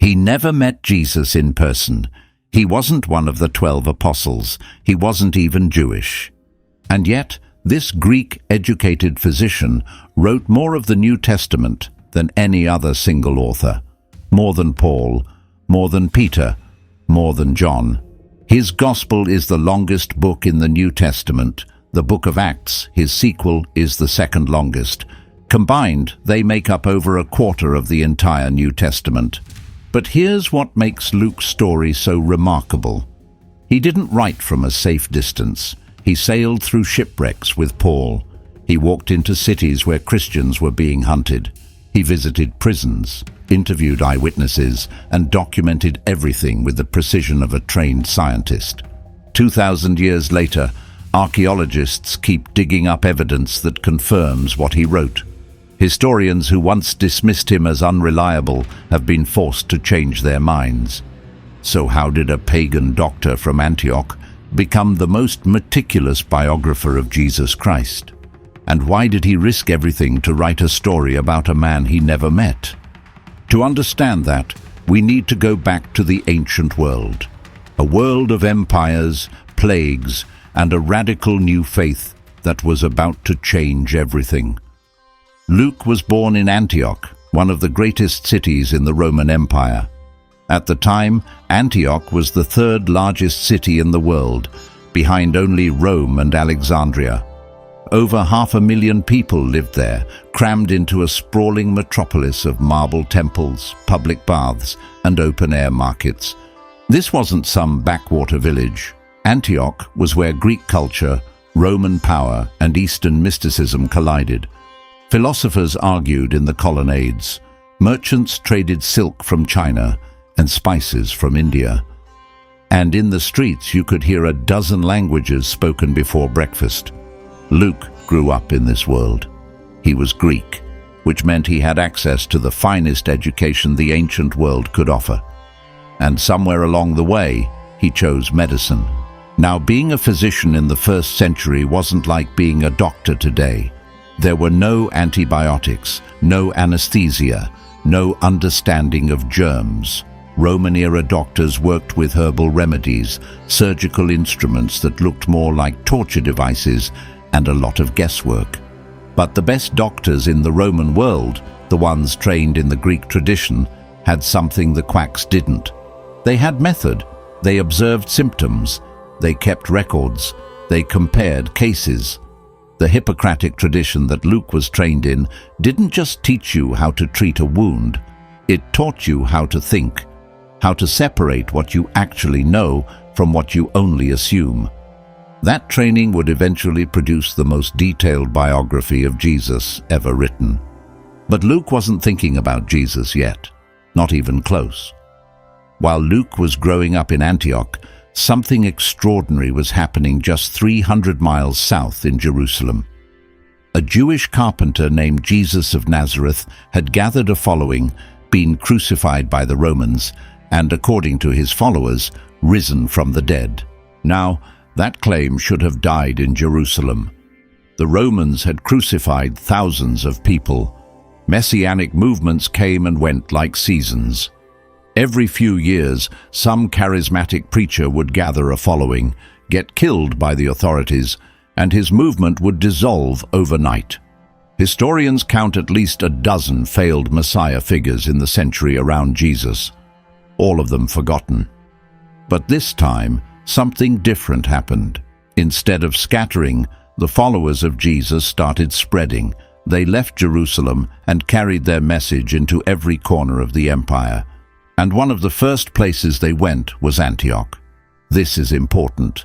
He never met Jesus in person. He wasn't one of the 12 apostles. He wasn't even Jewish. And yet, this Greek-educated physician wrote more of the New Testament than any other single author. More than Paul, more than Peter, more than John. His Gospel is the longest book in the New Testament. The Book of Acts, his sequel, is the second longest. Combined, they make up over a quarter of the entire New Testament. But here's what makes Luke's story so remarkable. He didn't write from a safe distance. He sailed through shipwrecks with Paul. He walked into cities where Christians were being hunted. He visited prisons, interviewed eyewitnesses, and documented everything with the precision of a trained scientist. 2,000 years later, archaeologists keep digging up evidence that confirms what he wrote. Historians who once dismissed him as unreliable have been forced to change their minds. So how did a pagan doctor from Antioch become the most meticulous biographer of Jesus Christ? And why did he risk everything to write a story about a man he never met? To understand that, we need to go back to the ancient world. A world of empires, plagues, and a radical new faith that was about to change everything. Luke was born in Antioch, one of the greatest cities in the Roman Empire. At the time, Antioch was the third largest city in the world, behind only Rome and Alexandria. Over 500,000 people lived there, crammed into a sprawling metropolis of marble temples, public baths, and open-air markets. This wasn't some backwater village. Antioch was where Greek culture, Roman power, and Eastern mysticism collided. Philosophers argued in the colonnades. Merchants traded silk from China and spices from India. And in the streets you could hear a dozen languages spoken before breakfast. Luke grew up in this world. He was Greek, which meant he had access to the finest education the ancient world could offer. And somewhere along the way, he chose medicine. Now, being a physician in the first century wasn't like being a doctor today. There were no antibiotics, no anesthesia, no understanding of germs. Roman-era doctors worked with herbal remedies, surgical instruments that looked more like torture devices, and a lot of guesswork. But the best doctors in the Roman world, the ones trained in the Greek tradition, had something the quacks didn't. They had method. They observed symptoms. They kept records. They compared cases. The Hippocratic tradition that Luke was trained in didn't just teach you how to treat a wound. It taught you how to think, how to separate what you actually know from what you only assume. That training would eventually produce the most detailed biography of Jesus ever written. But Luke wasn't thinking about Jesus yet, not even close. While Luke was growing up in Antioch, something extraordinary was happening just 300 miles south in Jerusalem. A Jewish carpenter named Jesus of Nazareth had gathered a following, been crucified by the Romans, and, according to his followers, risen from the dead. Now, that claim should have died in Jerusalem. The Romans had crucified thousands of people. Messianic movements came and went like seasons. Every few years, some charismatic preacher would gather a following, get killed by the authorities, and his movement would dissolve overnight. Historians count at least a dozen failed Messiah figures in the century around Jesus, all of them forgotten. But this time, something different happened. Instead of scattering, the followers of Jesus started spreading. They left Jerusalem and carried their message into every corner of the empire. And one of the first places they went was Antioch. This is important.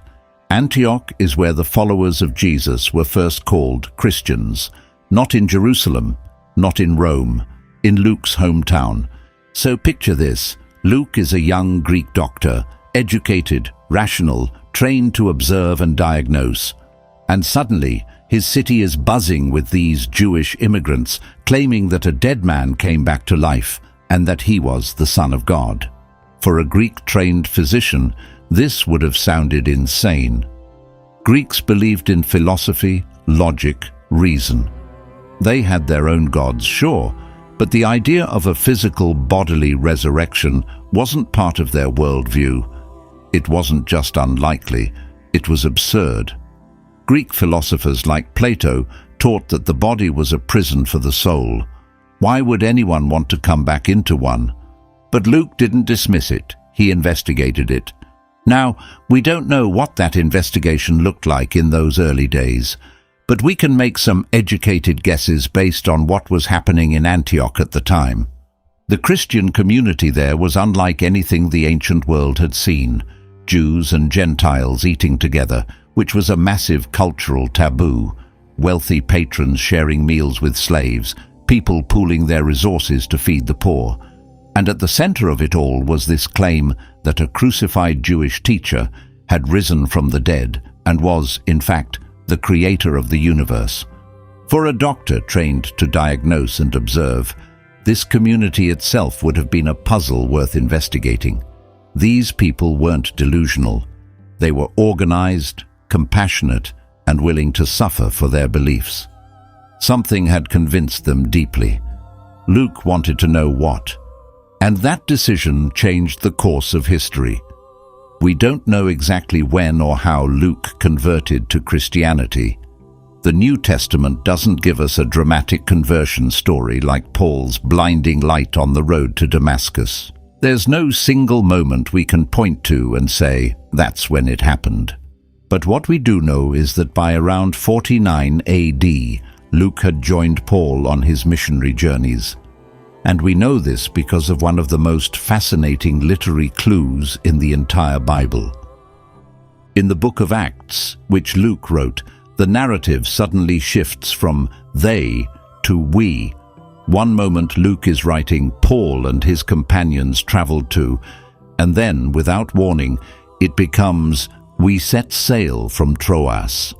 Antioch is where the followers of Jesus were first called Christians, not in Jerusalem, not in Rome, in Luke's hometown. So picture this. Luke is a young Greek doctor, educated, rational, trained to observe and diagnose. And suddenly, his city is buzzing with these Jewish immigrants, claiming that a dead man came back to life, and that he was the Son of God. For a Greek-trained physician, this would have sounded insane. Greeks believed in philosophy, logic, reason. They had their own gods, sure, But the idea of a physical bodily resurrection wasn't part of their worldview. It wasn't just unlikely, it was absurd. Greek philosophers like Plato taught that the body was a prison for the soul. Why would anyone want to come back into one? But Luke didn't dismiss it. He investigated it. Now, we don't know what that investigation looked like in those early days, but we can make some educated guesses based on what was happening in Antioch at the time. The Christian community there was unlike anything the ancient world had seen. Jews and Gentiles eating together, which was a massive cultural taboo. Wealthy patrons sharing meals with slaves, people pooling their resources to feed the poor. And at the center of it all was this claim that a crucified Jewish teacher had risen from the dead and was, in fact, the creator of the universe. For a doctor trained to diagnose and observe, this community itself would have been a puzzle worth investigating. These people weren't delusional. They were organized, compassionate, and willing to suffer for their beliefs. Something had convinced them deeply. Luke wanted to know what. And that decision changed the course of history. We don't know exactly when or how Luke converted to Christianity. The New Testament doesn't give us a dramatic conversion story like Paul's blinding light on the road to Damascus. There's no single moment we can point to and say, that's when it happened. But what we do know is that by around 49 AD, Luke had joined Paul on his missionary journeys. And we know this because of one of the most fascinating literary clues in the entire Bible. In the book of Acts, which Luke wrote, the narrative suddenly shifts from they to we. One moment Luke is writing, Paul and his companions traveled to, and then, without warning, it becomes, we set sail from Troas.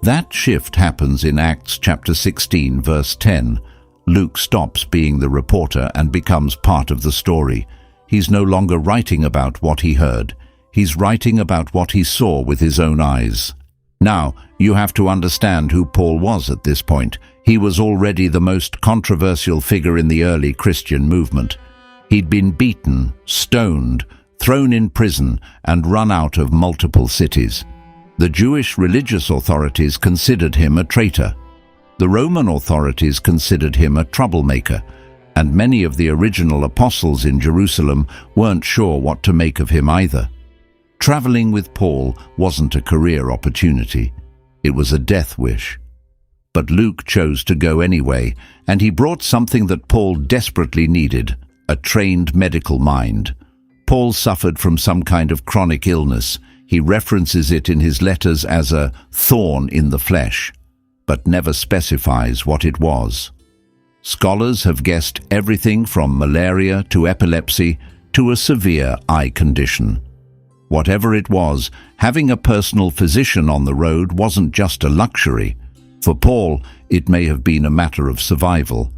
That shift happens in Acts chapter 16, verse 10. Luke stops being the reporter and becomes part of the story. He's no longer writing about what he heard. He's writing about what he saw with his own eyes. Now, you have to understand who Paul was at this point. He was already the most controversial figure in the early Christian movement. He'd been beaten, stoned, thrown in prison, and run out of multiple cities. The Jewish religious authorities considered him a traitor. The Roman authorities considered him a troublemaker, and many of the original apostles in Jerusalem weren't sure what to make of him either. Traveling with Paul wasn't a career opportunity. It was a death wish. But Luke chose to go anyway, and he brought something that Paul desperately needed, a trained medical mind. Paul suffered from some kind of chronic illness. He references it in his letters as a thorn in the flesh, but never specifies what it was. Scholars have guessed everything from malaria to epilepsy to a severe eye condition. Whatever it was, having a personal physician on the road wasn't just a luxury. For Paul, it may have been a matter of survival.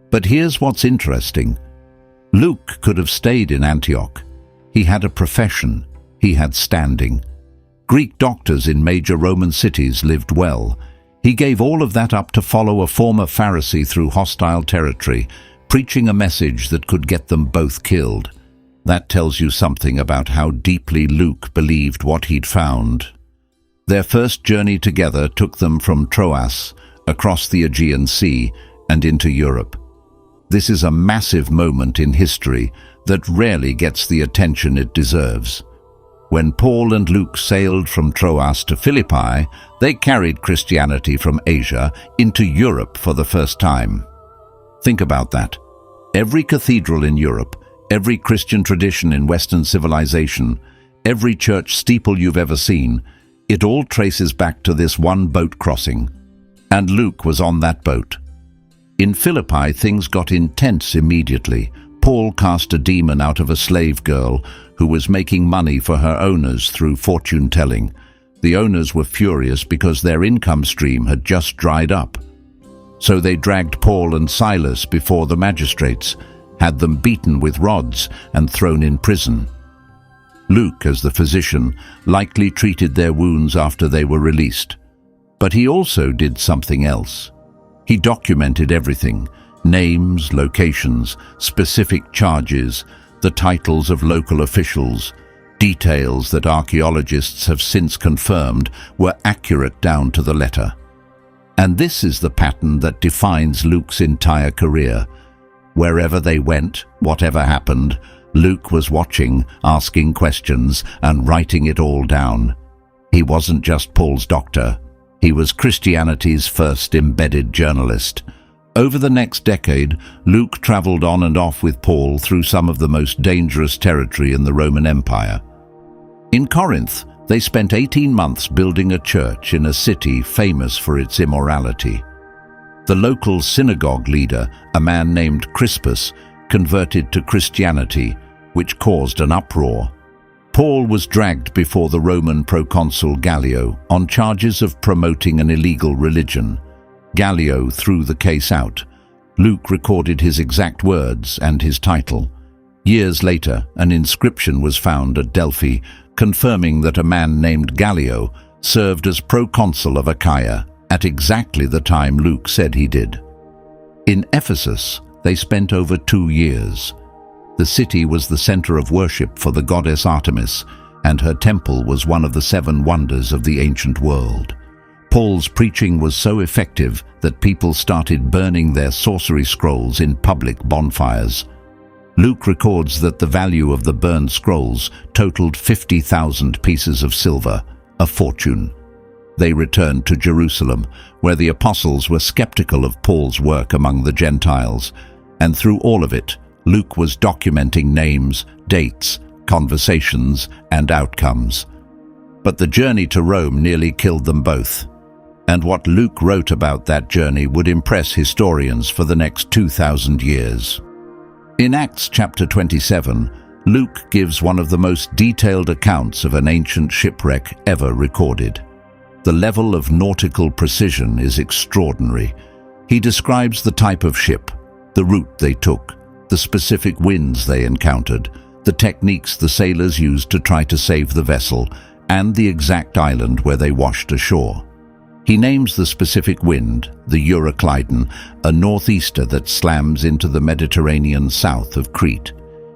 But here's what's interesting. Luke could have stayed in Antioch. He had a profession. He had standing. Greek doctors in major Roman cities lived well. He gave all of that up to follow a former Pharisee through hostile territory, preaching a message that could get them both killed. That tells you something about how deeply Luke believed what he'd found. Their first journey together took them from Troas, across the Aegean Sea, and into Europe. This is a massive moment in history that rarely gets the attention it deserves. When Paul and Luke sailed from Troas to Philippi, they carried Christianity from Asia into Europe for the first time. Think about that. Every cathedral in Europe, every Christian tradition in Western civilization, every church steeple you've ever seen, it all traces back to this one boat crossing. And Luke was on that boat. In Philippi, things got intense immediately. Paul cast a demon out of a slave girl who was making money for her owners through fortune-telling. The owners were furious because their income stream had just dried up. So they dragged Paul and Silas before the magistrates, had them beaten with rods and thrown in prison. Luke, as the physician, likely treated their wounds after they were released. But he also did something else. He documented everything. Names, locations, specific charges, the titles of local officials, details that archaeologists have since confirmed were accurate down to the letter. And this is the pattern that defines Luke's entire career. Wherever they went, whatever happened, Luke was watching, asking questions, and writing it all down. He wasn't just Paul's doctor. He was Christianity's first embedded journalist. Over the next decade, Luke traveled on and off with Paul through some of the most dangerous territory in the Roman Empire. In Corinth, they spent 18 months building a church in a city famous for its immorality. The local synagogue leader, a man named Crispus, converted to Christianity, which caused an uproar. Paul was dragged before the Roman proconsul Gallio on charges of promoting an illegal religion. Gallio threw the case out. Luke recorded his exact words and his title. Years later, an inscription was found at Delphi confirming that a man named Gallio served as proconsul of Achaia at exactly the time Luke said he did. In Ephesus, they spent over 2 years. The city was the center of worship for the goddess Artemis, and her temple was one of the 7 wonders of the ancient world. Paul's preaching was so effective that people started burning their sorcery scrolls in public bonfires. Luke records that the value of the burned scrolls totaled 50,000 pieces of silver, a fortune. They returned to Jerusalem, where the apostles were skeptical of Paul's work among the Gentiles, and through all of it, Luke was documenting names, dates, conversations, and outcomes. But the journey to Rome nearly killed them both, and what Luke wrote about that journey would impress historians for the next 2,000 years. In Acts chapter 27, Luke gives one of the most detailed accounts of an ancient shipwreck ever recorded. The level of nautical precision is extraordinary. He describes the type of ship, the route they took, the specific winds they encountered, the techniques the sailors used to try to save the vessel, and the exact island where they washed ashore. He names the specific wind, the Euroclydon, a northeaster that slams into the Mediterranean south of Crete.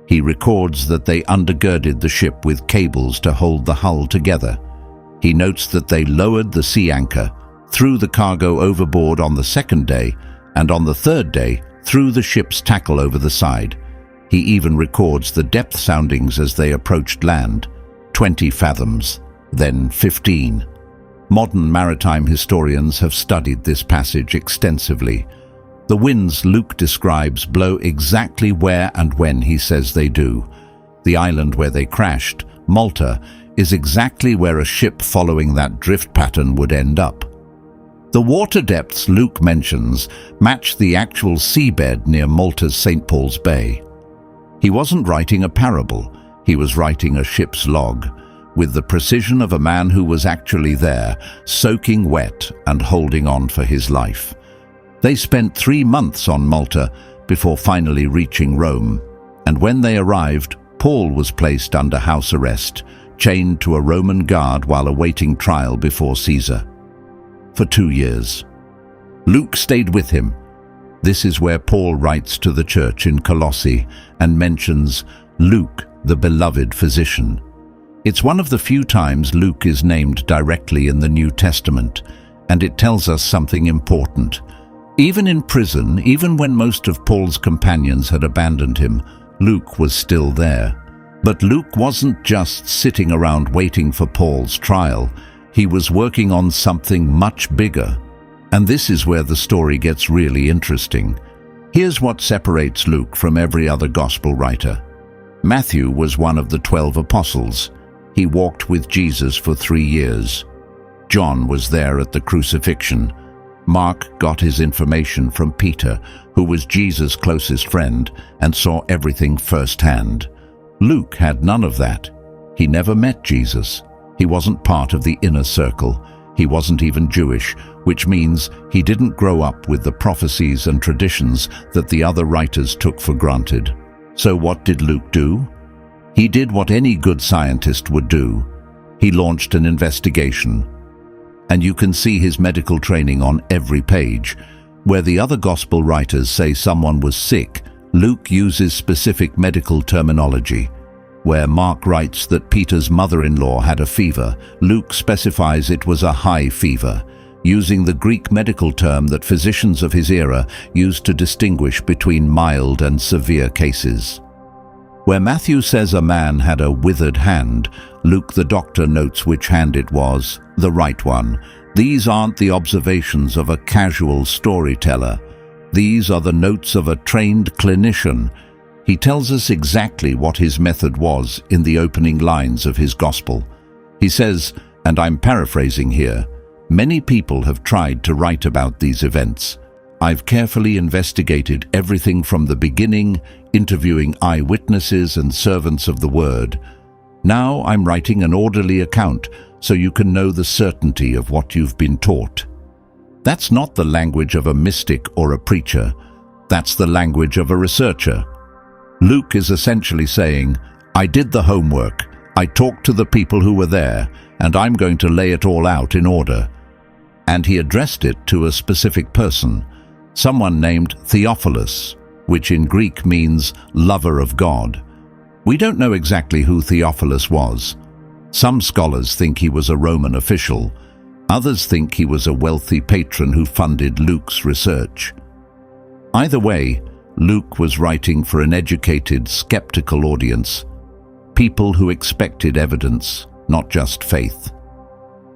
He records that they undergirded the ship with cables to hold the hull together. He notes that they lowered the sea anchor, threw the cargo overboard on the second day, and on the third day, threw the ship's tackle over the side. He even records the depth soundings as they approached land, 20 fathoms, then 15. Modern maritime historians have studied this passage extensively. The winds Luke describes blow exactly where and when he says they do. The island where they crashed, Malta, is exactly where a ship following that drift pattern would end up. The water depths Luke mentions match the actual seabed near Malta's St. Paul's Bay. He wasn't writing a parable, he was writing a ship's log, with the precision of a man who was actually there, soaking wet and holding on for his life. They spent 3 months on Malta before finally reaching Rome, and when they arrived, Paul was placed under house arrest, chained to a Roman guard while awaiting trial before Caesar. For 2 years. Luke stayed with him. This is where Paul writes to the church in Colossae and mentions Luke, the beloved physician. It's one of the few times Luke is named directly in the New Testament, and it tells us something important. Even in prison, even when most of Paul's companions had abandoned him, Luke was still there. But Luke wasn't just sitting around waiting for Paul's trial. He was working on something much bigger. And this is where the story gets really interesting. Here's what separates Luke from every other gospel writer. Matthew was one of the 12 apostles. He walked with Jesus for 3 years. John was there at the crucifixion. Mark got his information from Peter, who was Jesus' closest friend, and saw everything firsthand. Luke had none of that. He never met Jesus. He wasn't part of the inner circle. He wasn't even Jewish, which means he didn't grow up with the prophecies and traditions that the other writers took for granted. So what did Luke do? He did what any good scientist would do. He launched an investigation. And you can see his medical training on every page. Where the other gospel writers say someone was sick, Luke uses specific medical terminology. Where Mark writes that Peter's mother-in-law had a fever, Luke specifies it was a high fever, using the Greek medical term that physicians of his era used to distinguish between mild and severe cases. Where Matthew says a man had a withered hand, Luke the doctor notes which hand it was, the right one. These aren't the observations of a casual storyteller. These are the notes of a trained clinician. He tells us exactly what his method was in the opening lines of his gospel. He says, and I'm paraphrasing here, "Many people have tried to write about these events. I've carefully investigated everything from the beginning, interviewing eyewitnesses and servants of the word. Now I'm writing an orderly account so you can know the certainty of what you've been taught." That's not the language of a mystic or a preacher. That's the language of a researcher. Luke is essentially saying, I did the homework, I talked to the people who were there, and I'm going to lay it all out in order. And he addressed it to a specific person, someone named Theophilus, which in Greek means lover of God. We don't know exactly who Theophilus was. Some scholars think he was a Roman official. Others think he was a wealthy patron who funded Luke's research. Either way, Luke was writing for an educated, skeptical audience, people who expected evidence, not just faith.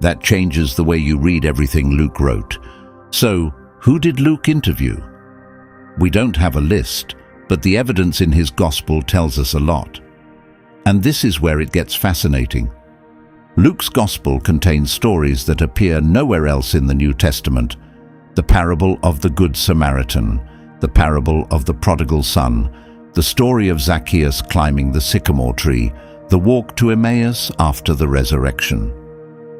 That changes the way you read everything Luke wrote. So, who did Luke interview? We don't have a list, but the evidence in his gospel tells us a lot. And this is where it gets fascinating. Luke's gospel contains stories that appear nowhere else in the New Testament. The parable of the Good Samaritan, the parable of the prodigal son, the story of Zacchaeus climbing the sycamore tree, the walk to Emmaus after the resurrection.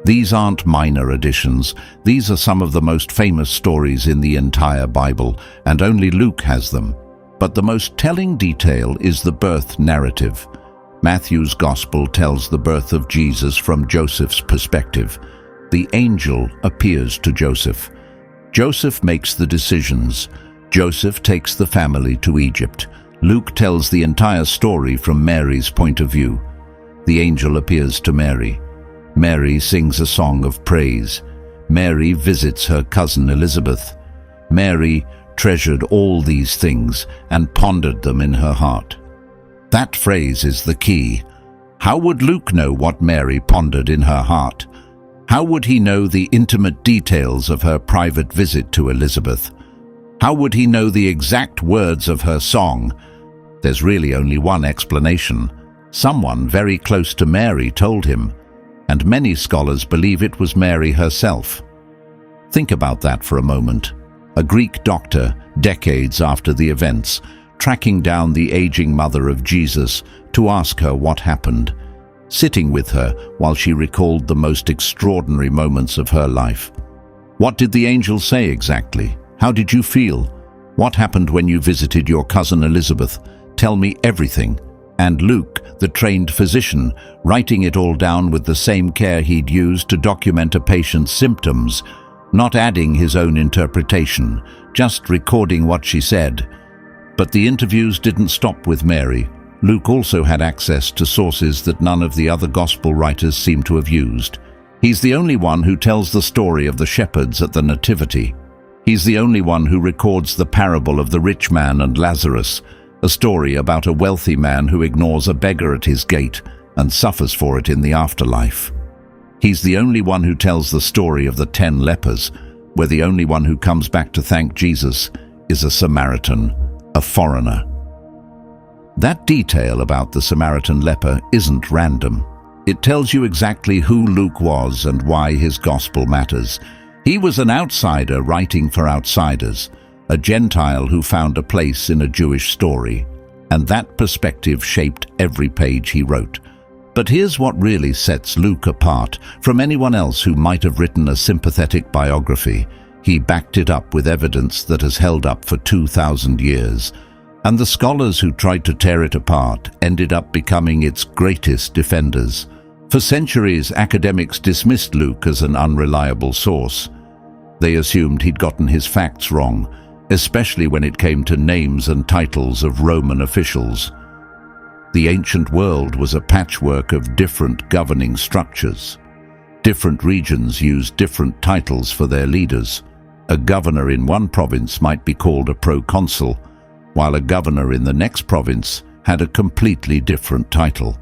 These aren't minor additions. These are some of the most famous stories in the entire Bible, and only Luke has them. But the most telling detail is the birth narrative. Matthew's gospel tells the birth of Jesus from Joseph's perspective. The angel appears to Joseph. Joseph makes the decisions. Joseph takes the family to Egypt. Luke tells the entire story from Mary's point of view. The angel appears to Mary. Mary sings a song of praise. Mary visits her cousin Elizabeth. Mary treasured all these things and pondered them in her heart. That phrase is the key. How would Luke know what Mary pondered in her heart? How would he know the intimate details of her private visit to Elizabeth? How would he know the exact words of her song? There's really only one explanation. Someone very close to Mary told him, and many scholars believe it was Mary herself. Think about that for a moment. A Greek doctor, decades after the events, tracking down the aging mother of Jesus to ask her what happened, sitting with her while she recalled the most extraordinary moments of her life. What did the angel say exactly? How did you feel? What happened when you visited your cousin Elizabeth? Tell me everything. And Luke, the trained physician, writing it all down with the same care he'd used to document a patient's symptoms, not adding his own interpretation, just recording what she said. But the interviews didn't stop with Mary. Luke also had access to sources that none of the other gospel writers seem to have used. He's the only one who tells the story of the shepherds at the Nativity. He's the only one who records the parable of the rich man and Lazarus, a story about a wealthy man who ignores a beggar at his gate and suffers for it in the afterlife. He's the only one who tells the story of the 10 lepers, where the only one who comes back to thank Jesus is a Samaritan, a foreigner. That detail about the Samaritan leper isn't random. It tells you exactly who Luke was and why his gospel matters. He was an outsider writing for outsiders, a Gentile who found a place in a Jewish story, and that perspective shaped every page he wrote. But here's what really sets Luke apart from anyone else who might have written a sympathetic biography. He backed it up with evidence that has held up for 2,000 years, and the scholars who tried to tear it apart ended up becoming its greatest defenders. For centuries, academics dismissed Luke as an unreliable source. They assumed he'd gotten his facts wrong, especially when it came to names and titles of Roman officials. The ancient world was a patchwork of different governing structures. Different regions used different titles for their leaders. A governor in one province might be called a proconsul, while a governor in the next province had a completely different title.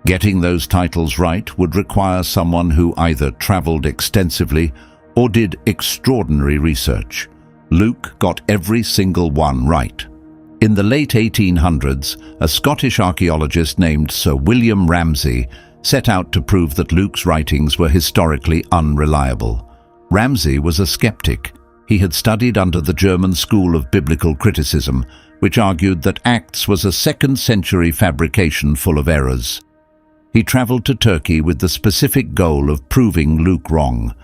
Getting those titles right would require someone who either traveled extensively or did extraordinary research. Luke got every single one right. In the late 1800s, a Scottish archaeologist named Sir William Ramsay set out to prove that Luke's writings were historically unreliable. Ramsay was a skeptic. He had studied under the German school of biblical criticism, which argued that Acts was a second-century fabrication full of errors. He traveled to Turkey with the specific goal of proving Luke wrong.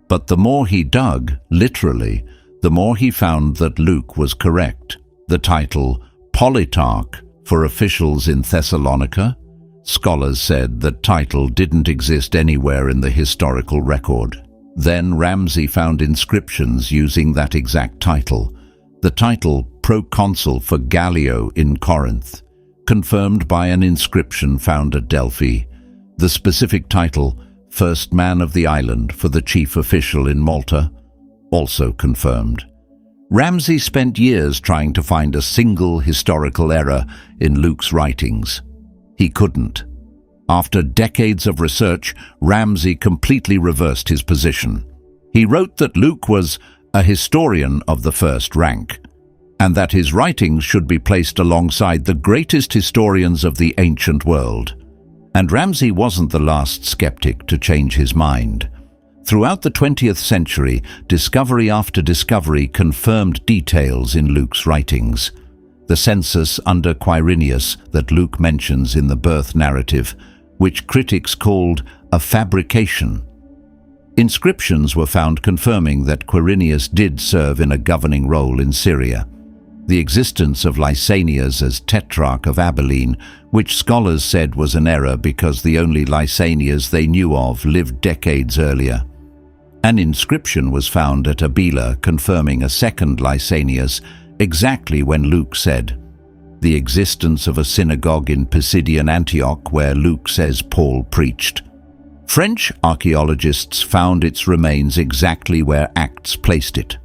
But the more he dug, literally, the more he found that Luke was correct. The title, Politarch, for officials in Thessalonica? Scholars said that title didn't exist anywhere in the historical record. Then Ramsay found inscriptions using that exact title. The title, proconsul for Gallio in Corinth, confirmed by an inscription found at Delphi. The specific title, first man of the island for the chief official in Malta, also confirmed. Ramsay spent years trying to find a single historical error in Luke's writings. He couldn't. After decades of research, Ramsay completely reversed his position. He wrote that Luke was a historian of the first rank, and that his writings should be placed alongside the greatest historians of the ancient world. And Ramsay wasn't the last skeptic to change his mind. Throughout the 20th century, discovery after discovery confirmed details in Luke's writings. The census under Quirinius that Luke mentions in the birth narrative, which critics called a fabrication. Inscriptions were found confirming that Quirinius did serve in a governing role in Syria. The existence of Lysanias as Tetrarch of Abilene, which scholars said was an error because the only Lysanias they knew of lived decades earlier. An inscription was found at Abila confirming a second Lysanias exactly when Luke said. The existence of a synagogue in Pisidian Antioch where Luke says Paul preached. French archaeologists found its remains exactly where Acts placed it.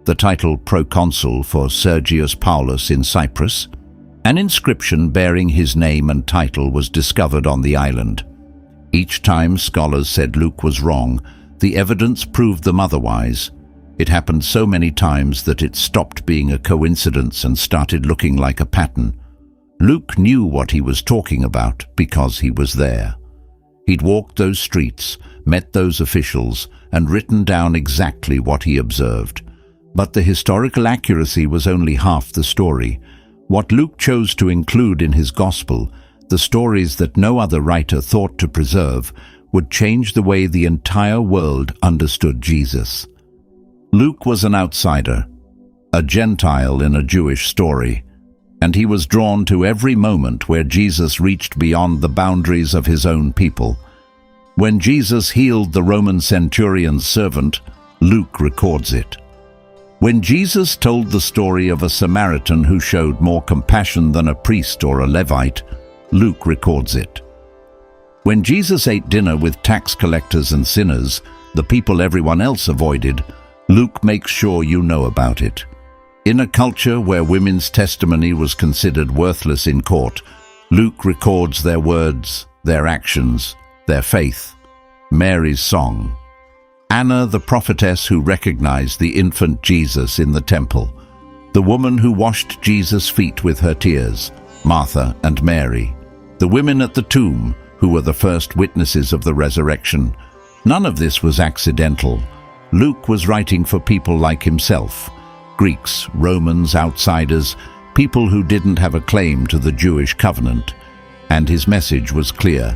The title proconsul for Sergius Paulus in Cyprus. An inscription bearing his name and title was discovered on the island. Each time scholars said Luke was wrong, the evidence proved them otherwise. It happened so many times that it stopped being a coincidence and started looking like a pattern. Luke knew what he was talking about because he was there. He'd walked those streets, met those officials, and written down exactly what he observed. But the historical accuracy was only half the story. What Luke chose to include in his gospel, the stories that no other writer thought to preserve, would change the way the entire world understood Jesus. Luke was an outsider, a Gentile in a Jewish story, and he was drawn to every moment where Jesus reached beyond the boundaries of his own people. When Jesus healed the Roman centurion's servant, Luke records it. When Jesus told the story of a Samaritan who showed more compassion than a priest or a Levite, Luke records it. When Jesus ate dinner with tax collectors and sinners, the people everyone else avoided, Luke makes sure you know about it. In a culture where women's testimony was considered worthless in court, Luke records their words, their actions, their faith. Mary's song. Anna, the prophetess who recognized the infant Jesus in the temple. The woman who washed Jesus' feet with her tears, Martha and Mary. The women at the tomb, who were the first witnesses of the resurrection. None of this was accidental. Luke was writing for people like himself. Greeks, Romans, outsiders, people who didn't have a claim to the Jewish covenant. And his message was clear.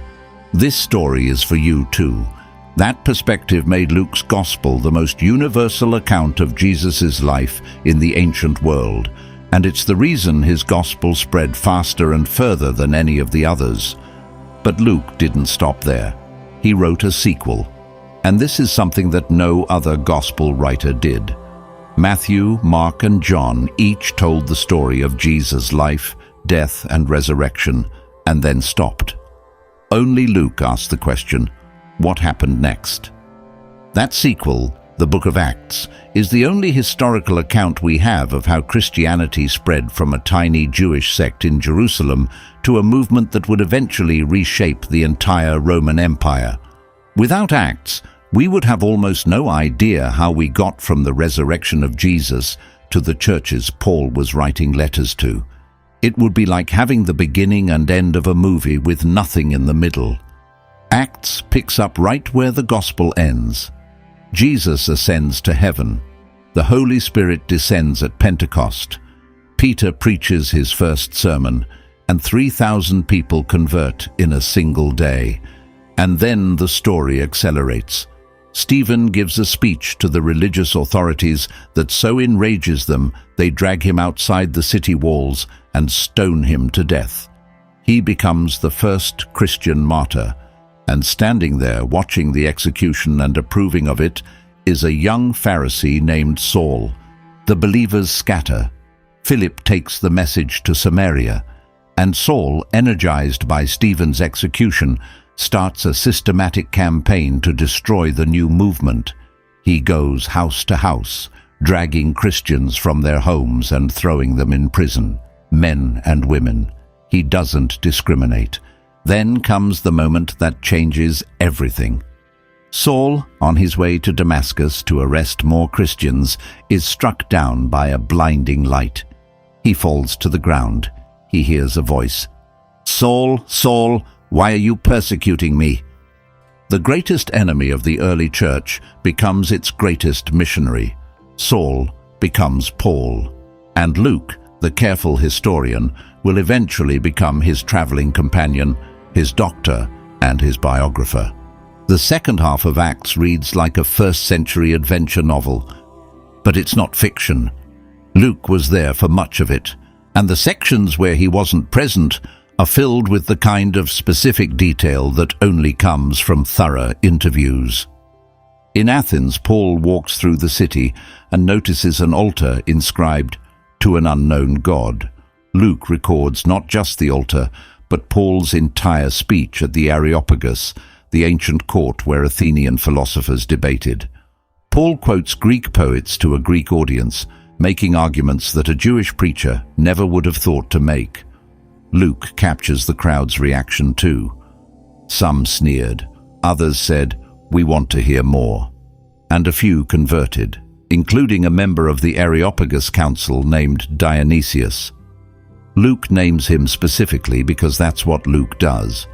This story is for you too. That perspective made Luke's gospel the most universal account of Jesus' life in the ancient world, and it's the reason his gospel spread faster and further than any of the others. But Luke didn't stop there. He wrote a sequel. And this is something that no other gospel writer did. Matthew, Mark, and John each told the story of Jesus' life, death, and resurrection, and then stopped. Only Luke asked the question, what happened next? That sequel, the Book of Acts, is the only historical account we have of how Christianity spread from a tiny Jewish sect in Jerusalem to a movement that would eventually reshape the entire Roman Empire. Without Acts, we would have almost no idea how we got from the resurrection of Jesus to the churches Paul was writing letters to. It would be like having the beginning and end of a movie with nothing in the middle. Acts picks up right where the gospel ends. Jesus ascends to heaven. The Holy Spirit descends at Pentecost. Peter preaches his first sermon, and 3,000 people convert in a single day. And then the story accelerates. Stephen gives a speech to the religious authorities that so enrages them they drag him outside the city walls and stone him to death. He becomes the first Christian martyr, and standing there watching the execution and approving of it is a young Pharisee named Saul. The believers scatter. Philip takes the message to Samaria, and Saul, energized by Stephen's execution, starts a systematic campaign to destroy the new movement. He goes house to house, dragging Christians from their homes and throwing them in prison, men and women. He doesn't discriminate. Then comes the moment that changes everything. Saul, on his way to Damascus to arrest more Christians, is struck down by a blinding light. He falls to the ground. He hears a voice. "Saul, Saul, why are you persecuting me?" The greatest enemy of the early church becomes its greatest missionary. Saul becomes Paul, and Luke, the careful historian, will eventually become his traveling companion, his doctor, and his biographer. The second half of Acts reads like a first-century adventure novel, but it's not fiction. Luke was there for much of it, and the sections where he wasn't present are filled with the kind of specific detail that only comes from thorough interviews. In Athens, Paul walks through the city and notices an altar inscribed, "To an unknown God." Luke records not just the altar, but Paul's entire speech at the Areopagus, the ancient court where Athenian philosophers debated. Paul quotes Greek poets to a Greek audience, making arguments that a Jewish preacher never would have thought to make. Luke captures the crowd's reaction too. Some sneered, others said, "We want to hear more." And a few converted, including a member of the Areopagus Council named Dionysius. Luke names him specifically because that's what Luke does.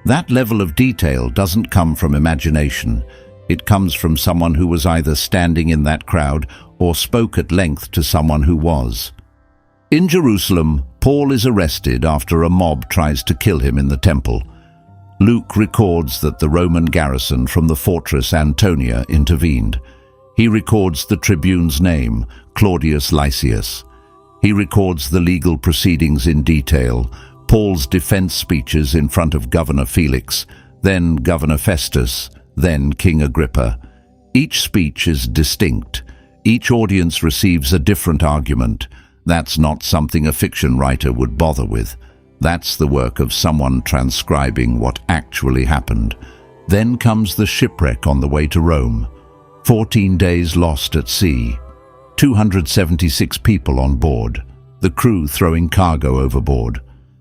That level of detail doesn't come from imagination. It comes from someone who was either standing in that crowd or spoke at length to someone who was. In Jerusalem, Paul is arrested after a mob tries to kill him in the temple. Luke records that the Roman garrison from the fortress Antonia intervened. He records the tribune's name, Claudius Lysias. He records the legal proceedings in detail, Paul's defense speeches in front of Governor Felix, then Governor Festus, then King Agrippa. Each speech is distinct. Each audience receives a different argument. That's not something a fiction writer would bother with. That's the work of someone transcribing what actually happened. Then comes the shipwreck on the way to Rome. 14 days lost at sea. 276 people on board. The crew throwing cargo overboard.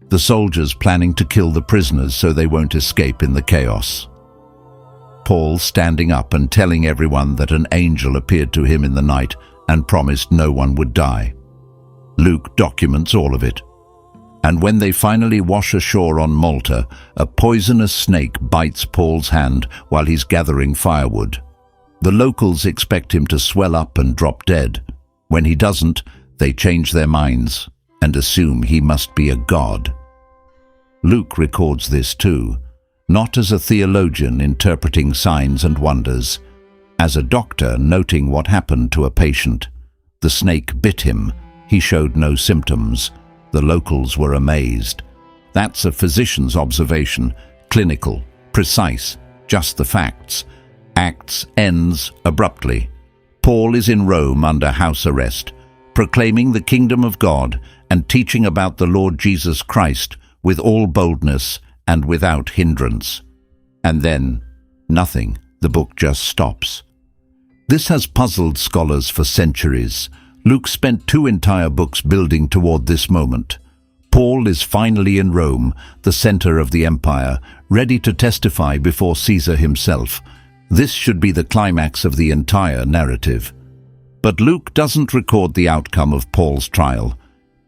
The soldiers planning to kill the prisoners so they won't escape in the chaos. Paul standing up and telling everyone that an angel appeared to him in the night and promised no one would die. Luke documents all of it. And when they finally wash ashore on Malta, a poisonous snake bites Paul's hand while he's gathering firewood. The locals expect him to swell up and drop dead. When he doesn't, they change their minds and assume he must be a god. Luke records this too, not as a theologian interpreting signs and wonders, as a doctor noting what happened to a patient. The snake bit him. He showed no symptoms. The locals were amazed. That's a physician's observation, clinical, precise, just the facts. Acts ends abruptly. Paul is in Rome under house arrest, proclaiming the kingdom of God and teaching about the Lord Jesus Christ with all boldness and without hindrance. And then, nothing. The book just stops. This has puzzled scholars for centuries. Luke spent 2 entire books building toward this moment. Paul is finally in Rome, the center of the empire, ready to testify before Caesar himself. This should be the climax of the entire narrative. But Luke doesn't record the outcome of Paul's trial.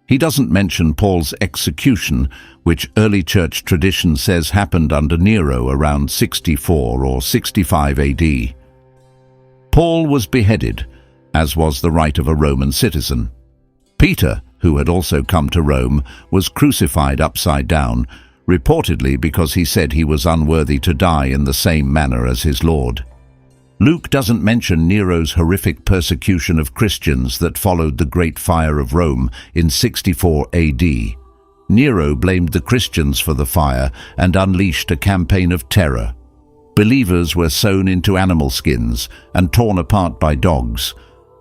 He doesn't mention Paul's execution, which early church tradition says happened under Nero around 64 or 65 AD. Paul was beheaded, as was the right of a Roman citizen. Peter, who had also come to Rome, was crucified upside down, reportedly because he said he was unworthy to die in the same manner as his Lord. Luke doesn't mention Nero's horrific persecution of Christians that followed the Great Fire of Rome in 64 AD. Nero blamed the Christians for the fire and unleashed a campaign of terror. Believers were sewn into animal skins and torn apart by dogs.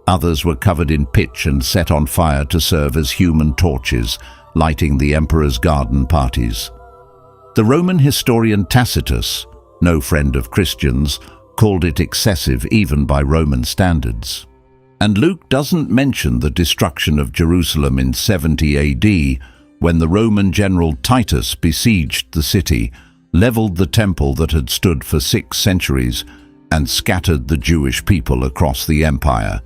Others were covered in pitch and set on fire to serve as human torches, lighting the emperor's garden parties. The Roman historian Tacitus, no friend of Christians, called it excessive even by Roman standards. And Luke doesn't mention the destruction of Jerusalem in 70 AD, when the Roman general Titus besieged the city, leveled the temple that had stood for 6 centuries, and scattered the Jewish people across the empire.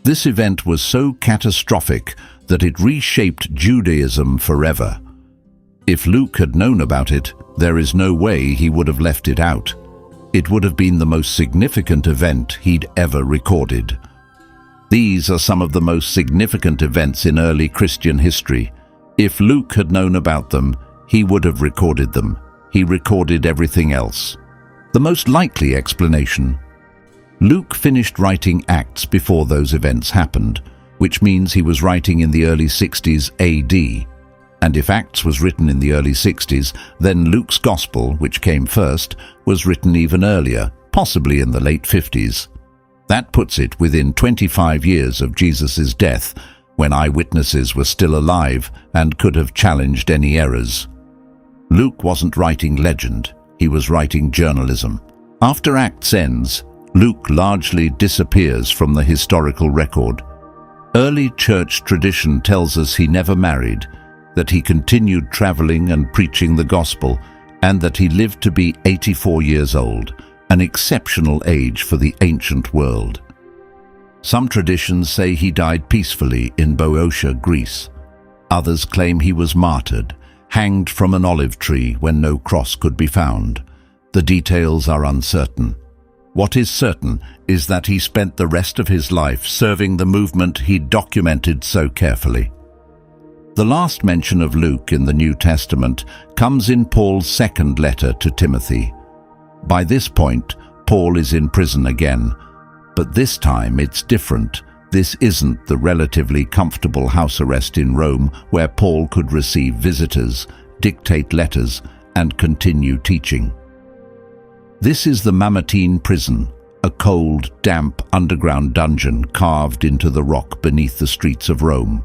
This event was so catastrophic that it reshaped Judaism forever. If Luke had known about it, there is no way he would have left it out. It would have been the most significant event he'd ever recorded. These are some of the most significant events in early Christian history. If Luke had known about them, he would have recorded them. He recorded everything else. The most likely explanation: Luke finished writing Acts before those events happened, which means he was writing in the early 60s AD. And if Acts was written in the early 60s, then Luke's Gospel, which came first, was written even earlier, possibly in the late 50s. That puts it within 25 years of Jesus' death, when eyewitnesses were still alive and could have challenged any errors. Luke wasn't writing legend, he was writing journalism. After Acts ends, Luke largely disappears from the historical record. Early church tradition tells us he never married, that he continued traveling and preaching the gospel, and that he lived to be 84 years old, an exceptional age for the ancient world. Some traditions say he died peacefully in Boeotia, Greece. Others claim he was martyred, hanged from an olive tree when no cross could be found. The details are uncertain. What is certain is that he spent the rest of his life serving the movement he documented so carefully. The last mention of Luke in the New Testament comes in Paul's second letter to Timothy. By this point, Paul is in prison again, but this time it's different. This isn't the relatively comfortable house arrest in Rome where Paul could receive visitors, dictate letters, and continue teaching. This is the Mamertine prison, a cold, damp underground dungeon carved into the rock beneath the streets of Rome.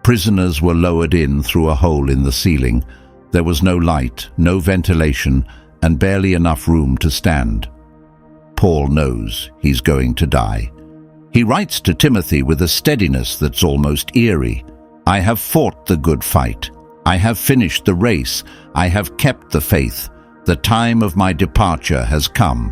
Prisoners were lowered in through a hole in the ceiling. There was no light, no ventilation, and barely enough room to stand. Paul knows he's going to die. He writes to Timothy with a steadiness that's almost eerie. "I have fought the good fight. I have finished the race. I have kept the faith. The time of my departure has come."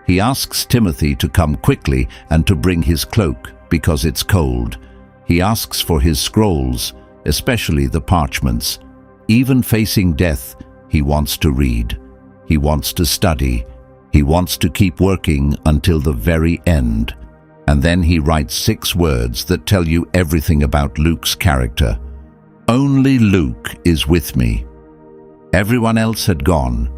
He asks Timothy to come quickly and to bring his cloak because it's cold. He asks for his scrolls, especially the parchments. Even facing death, he wants to read. He wants to study. He wants to keep working until the very end. And then he writes 6 words that tell you everything about Luke's character. "Only Luke is with me." Everyone else had gone.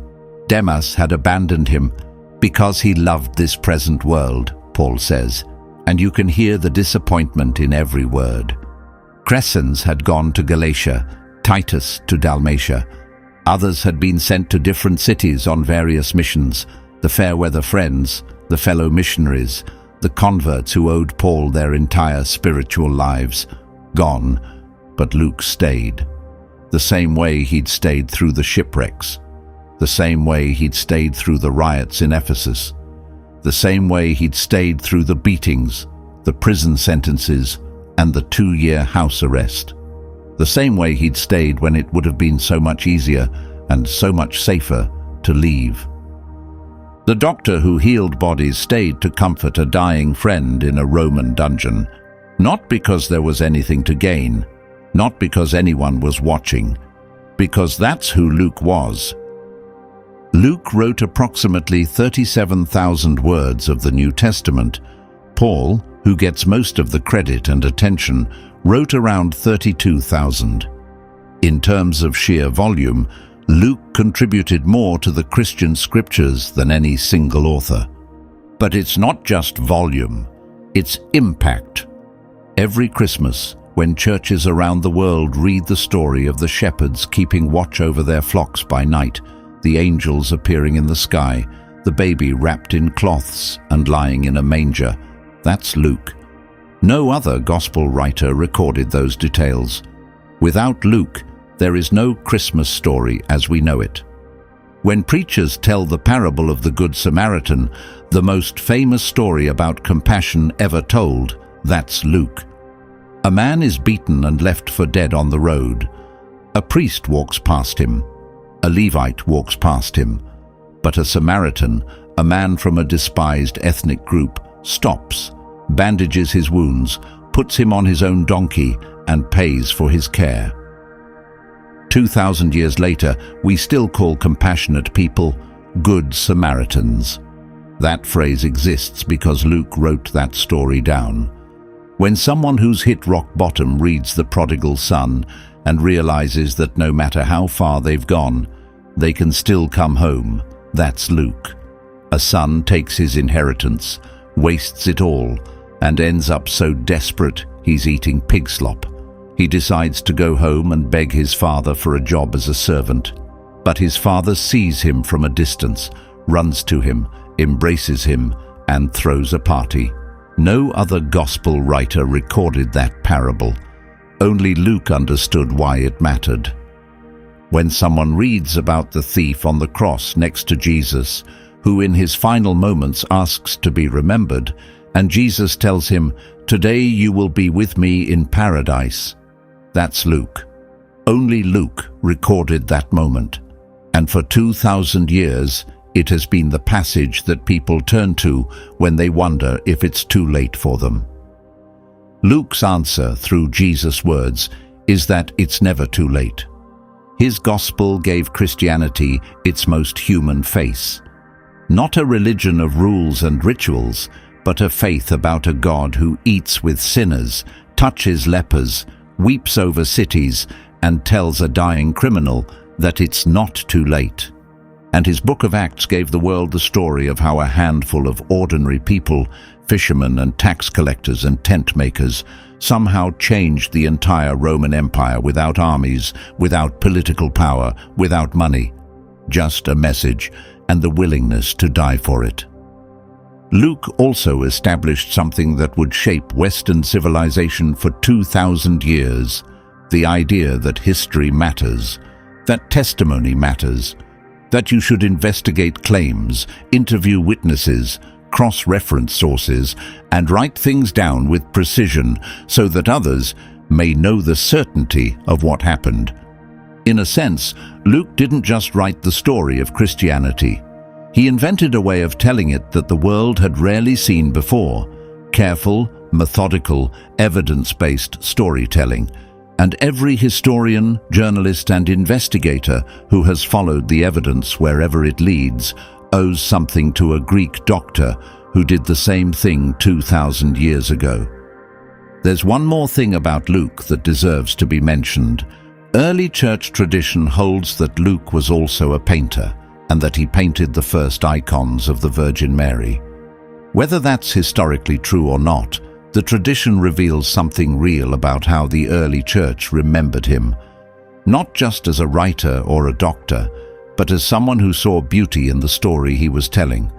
Demas had abandoned him because he loved this present world, Paul says, and you can hear the disappointment in every word. Crescens had gone to Galatia, Titus to Dalmatia. Others had been sent to different cities on various missions, the Fairweather Friends, the fellow missionaries, the converts who owed Paul their entire spiritual lives, gone, but Luke stayed. The same way he'd stayed through the shipwrecks, the same way he'd stayed through the riots in Ephesus, the same way he'd stayed through the beatings, the prison sentences, and the 2-year house arrest. The same way he'd stayed when it would have been so much easier and so much safer to leave. The doctor who healed bodies stayed to comfort a dying friend in a Roman dungeon, not because there was anything to gain, not because anyone was watching, because that's who Luke was. Luke wrote approximately 37,000 words of the New Testament. Paul, who gets most of the credit and attention, wrote around 32,000. In terms of sheer volume, Luke contributed more to the Christian scriptures than any single author. But it's not just volume, it's impact. Every Christmas, when churches around the world read the story of the shepherds keeping watch over their flocks by night, the angels appearing in the sky, the baby wrapped in cloths and lying in a manger, that's Luke. No other gospel writer recorded those details. Without Luke, there is no Christmas story as we know it. When preachers tell the parable of the Good Samaritan, the most famous story about compassion ever told, that's Luke. A man is beaten and left for dead on the road. A priest walks past him. A Levite walks past him. But a Samaritan, a man from a despised ethnic group, stops, bandages his wounds, puts him on his own donkey, and pays for his care. 2,000 years later, we still call compassionate people Good Samaritans. That phrase exists because Luke wrote that story down. When someone who's hit rock bottom reads the prodigal son and realizes that no matter how far they've gone, they can still come home, that's Luke. A son takes his inheritance, wastes it all, and ends up so desperate he's eating pig slop. He decides to go home and beg his father for a job as a servant. But his father sees him from a distance, runs to him, embraces him, and throws a party. No other gospel writer recorded that parable. Only Luke understood why it mattered. When someone reads about the thief on the cross next to Jesus, who in his final moments asks to be remembered, and Jesus tells him, "Today you will be with me in paradise," that's Luke. Only Luke recorded that moment. And for 2,000 years, it has been the passage that people turn to when they wonder if it's too late for them. Luke's answer through Jesus' words is that it's never too late. His gospel gave Christianity its most human face. Not a religion of rules and rituals, but a faith about a God who eats with sinners, touches lepers, weeps over cities, and tells a dying criminal that it's not too late. And his book of Acts gave the world the story of how a handful of ordinary people, fishermen and tax collectors and tent makers, somehow changed the entire Roman Empire without armies, without political power, without money. Just a message and the willingness to die for it. Luke also established something that would shape Western civilization for 2,000 years, the idea that history matters, that testimony matters, that you should investigate claims, interview witnesses, cross-reference sources, and write things down with precision so that others may know the certainty of what happened. In a sense, Luke didn't just write the story of Christianity. He invented a way of telling it that the world had rarely seen before: careful, methodical, evidence-based storytelling. And every historian, journalist, and investigator who has followed the evidence wherever it leads owes something to a Greek doctor who did the same thing 2,000 years ago. There's one more thing about Luke that deserves to be mentioned. Early church tradition holds that Luke was also a painter, and that he painted the first icons of the Virgin Mary. Whether that's historically true or not, the tradition reveals something real about how the early church remembered him, not just as a writer or a doctor, but as someone who saw beauty in the story he was telling.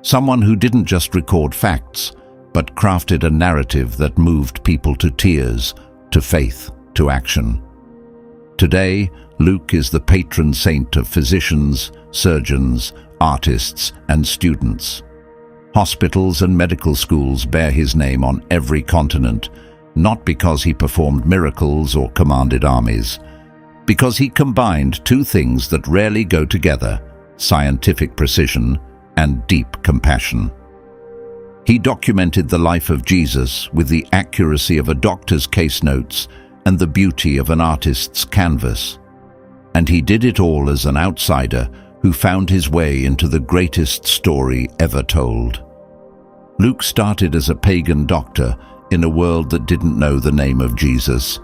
Someone who didn't just record facts, but crafted a narrative that moved people to tears, to faith, to action. Today, Luke is the patron saint of physicians, surgeons, artists, and students. Hospitals and medical schools bear his name on every continent, not because he performed miracles or commanded armies, because he combined two things that rarely go together: scientific precision and deep compassion. He documented the life of Jesus with the accuracy of a doctor's case notes and the beauty of an artist's canvas. And he did it all as an outsider who found his way into the greatest story ever told. Luke started as a pagan doctor in a world that didn't know the name of Jesus.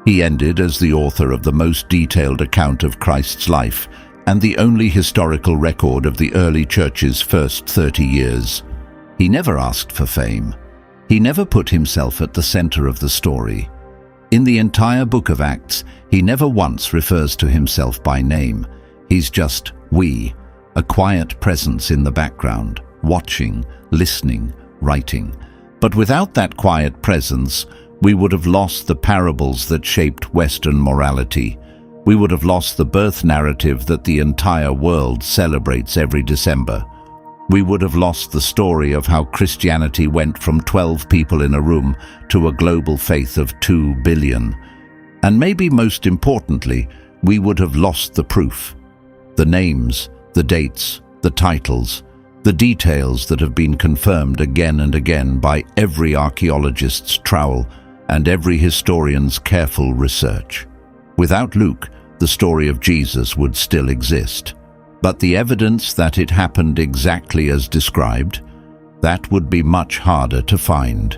He ended as the author of the most detailed account of Christ's life and the only historical record of the early church's first 30 years. He never asked for fame. He never put himself at the center of the story. In the entire book of Acts, he never once refers to himself by name. He's just we, a quiet presence in the background, watching, listening, writing. But without that quiet presence, we would have lost the parables that shaped Western morality. We would have lost the birth narrative that the entire world celebrates every December. We would have lost the story of how Christianity went from 12 people in a room to a global faith of 2 billion. And maybe most importantly, we would have lost the proof. The names, the dates, the titles, the details that have been confirmed again and again by every archaeologist's trowel and every historian's careful research. Without Luke, the story of Jesus would still exist. But the evidence that it happened exactly as described, that would be much harder to find.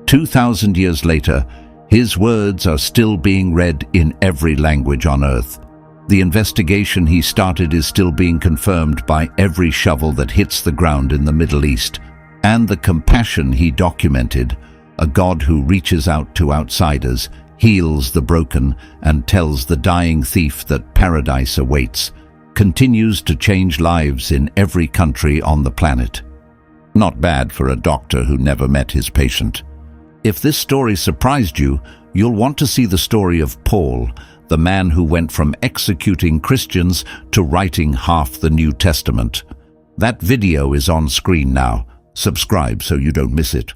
2,000 years later, his words are still being read in every language on earth. The investigation he started is still being confirmed by every shovel that hits the ground in the Middle East. And the compassion he documented, a God who reaches out to outsiders, heals the broken, and tells the dying thief that paradise awaits, continues to change lives in every country on the planet. Not bad for a doctor who never met his patient. If this story surprised you, you'll want to see the story of Paul, the man who went from executing Christians to writing half the New Testament. That video is on screen now. Subscribe so you don't miss it.